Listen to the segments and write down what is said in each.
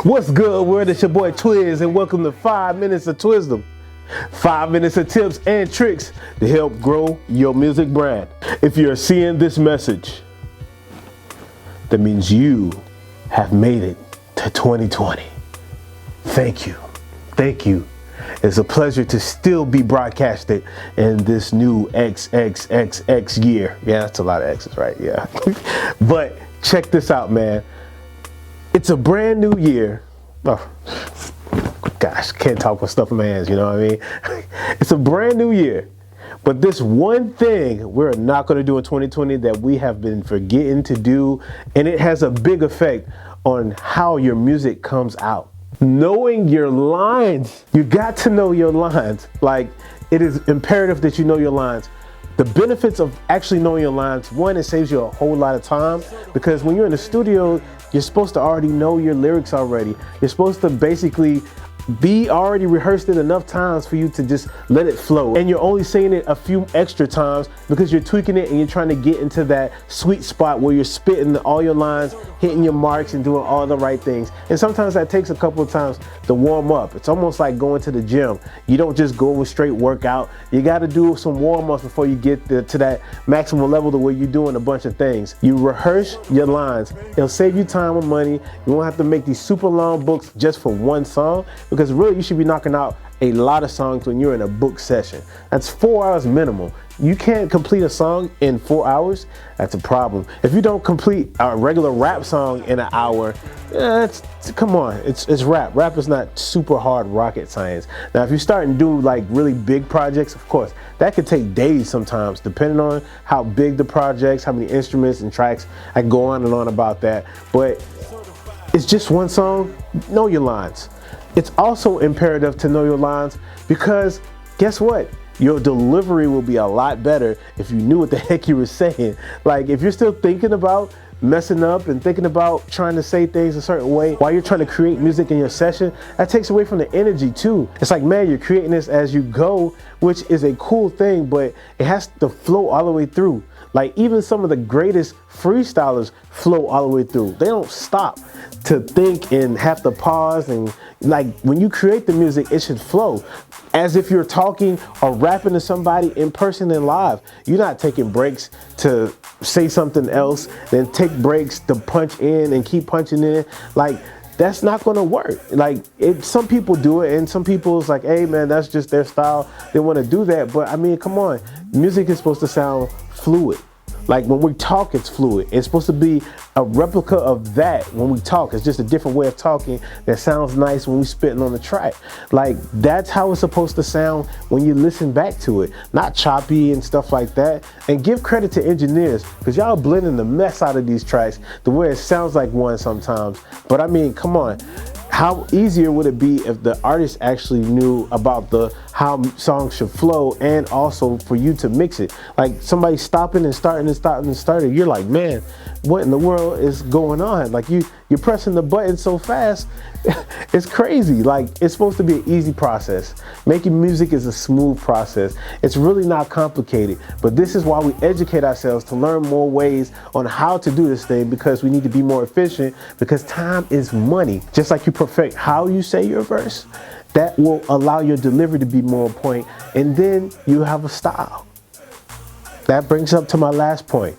What's good, world? It's your boy Twiz, and welcome to 5 Minutes of Twisdom. 5 minutes of tips and tricks to help grow your music brand. If you're seeing this message, that means you have made it to 2020. Thank you. Thank you. It's a pleasure to still be broadcasted in this new XXXX year. Yeah, that's a lot of X's, right? Yeah. But check this out, man. It's a brand new year. Oh, gosh, can't talk with stuff in my hands, you know what I mean? It's a brand new year. But this one thing we're not going to do in 2020 that we have been forgetting to do, and it has a big effect on how your music comes out. Knowing your lines. You got to know your lines. Like, it is imperative that you know your lines. The benefits of actually knowing your lines, one, it saves you a whole lot of time, because when you're in the studio, you're supposed to already know your lyrics already. You're supposed to basically be already rehearsed it enough times for you to just let it flow. And you're only saying it a few extra times because you're tweaking it and you're trying to get into that sweet spot where you're spitting all your lines, hitting your marks and doing all the right things. And sometimes that takes a couple of times to warm up. It's almost like going to the gym. You don't just go with straight workout. You got to do some warm-ups before you get to that maximum level to where you're doing a bunch of things. You rehearse your lines. It'll save you time and money. You won't have to make these super long books just for one song, because really you should be knocking out a lot of songs when you're in a book session. That's 4 hours minimum. You can't complete a song in 4 hours, that's a problem. If you don't complete a regular rap song in an hour, come on, it's rap. Rap is not super hard rocket science. Now, if you start and do like really big projects, of course, that could take days sometimes, depending on how big the projects, how many instruments and tracks. I can go on and on about that, but it's just one song. Know your lines. It's also imperative to know your lines because guess what? Your delivery will be a lot better if you knew what the heck you were saying. Like, if you're still thinking about messing up and thinking about trying to say things a certain way while you're trying to create music in your session, that takes away from the energy too. It's like, man, you're creating this as you go, which is a cool thing, but it has to flow all the way through. Like, even some of the greatest freestylers flow all the way through. They don't stop to think and have to pause. And like, when you create the music, it should flow as if you're talking or rapping to somebody in person and live. You're not taking breaks to say something else, then take breaks to punch in and keep punching in. Like, that's not gonna work. Like, some people do it, and some people's like, hey man, that's just their style. They wanna do that, but I mean, come on. Music is supposed to sound fluid. Like, when we talk, it's fluid. It's supposed to be a replica of that when we talk. It's just a different way of talking that sounds nice when we spitting on the track. Like, that's how it's supposed to sound when you listen back to it. Not choppy and stuff like that. And give credit to engineers, because y'all blending the mess out of these tracks the way it sounds like one sometimes. But I mean, come on. How easier would it be if the artist actually knew about how songs should flow, and also for you to mix it? Like, somebody stopping and starting and stopping and starting. You're like, man, what in the world is going on? Like, you're pressing the button so fast. It's crazy. Like, it's supposed to be an easy process. Making music is a smooth process. It's really not complicated. But this is why we educate ourselves to learn more ways on how to do this thing, because we need to be more efficient, because time is money. Just like you perfect how you say your verse, that will allow your delivery to be more on point, and then you have a style. That brings up to my last point.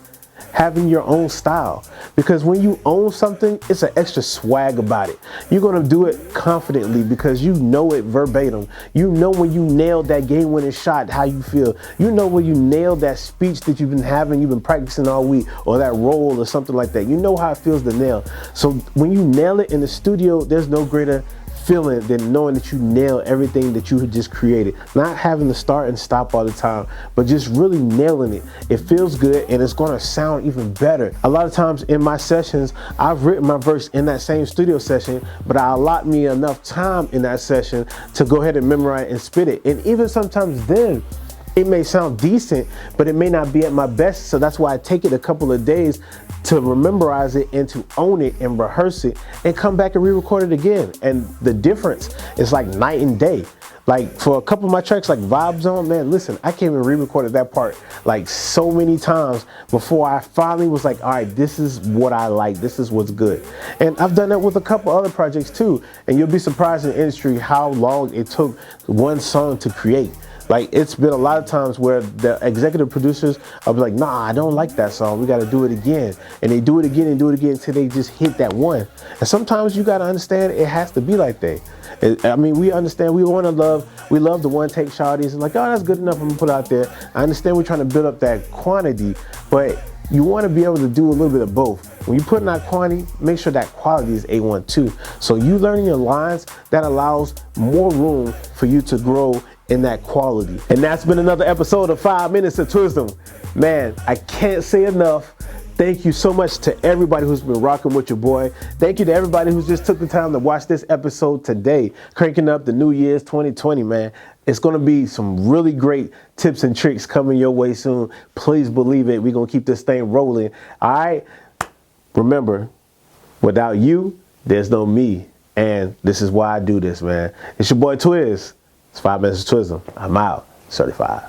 Having your own style, because when you own something, it's an extra swag about it. You're gonna do it confidently because you know it verbatim. You know when you nailed that game-winning shot, how you feel. You know when you nailed that speech that you've been having, you've been practicing all week, or that role or something like that. You know how it feels to nail. So when you nail it in the studio, there's no greater feeling than knowing that you nail everything that you had just created. Not having to start and stop all the time, but just really nailing it. It feels good, and it's gonna sound even better. A lot of times in my sessions, I've written my verse in that same studio session, but I allot me enough time in that session to go ahead and memorize and spit it. And even sometimes then, it may sound decent, but it may not be at my best. So that's why I take it a couple of days to memorize it and to own it and rehearse it and come back and re-record it again. And the difference is like night and day. Like for a couple of my tracks like Vibe Zone, man, listen, I came and re-recorded that part like so many times before I finally was like, all right, this is what I like, this is what's good. And I've done that with a couple other projects too, and you'll be surprised in the industry how long it took one song to create. Like, it's been a lot of times where the executive producers are like, nah, I don't like that song, we gotta do it again. And they do it again and do it again until they just hit that one. And sometimes you gotta understand it has to be like that. I mean, we understand, we love the one take shawties and like, oh, that's good enough, I'm gonna put it out there. I understand we're trying to build up that quantity, but you wanna be able to do a little bit of both. When you're putting out quantity, make sure that quality is A1 too. So you learning your lines, that allows more room for you to grow in that quality. And that's been another episode of 5 Minutes of Wisdom. Man, I can't say enough. Thank you so much to everybody who's been rocking with your boy. Thank you to everybody who's just took the time to watch this episode today, cranking up the New Year's 2020, man. It's gonna be some really great tips and tricks coming your way soon. Please believe it. We're gonna keep this thing rolling. All right, remember, without you, there's no me. And this is why I do this, man. It's your boy Twiz. It's 5 Minutes of Twisdom. I'm out. Certified.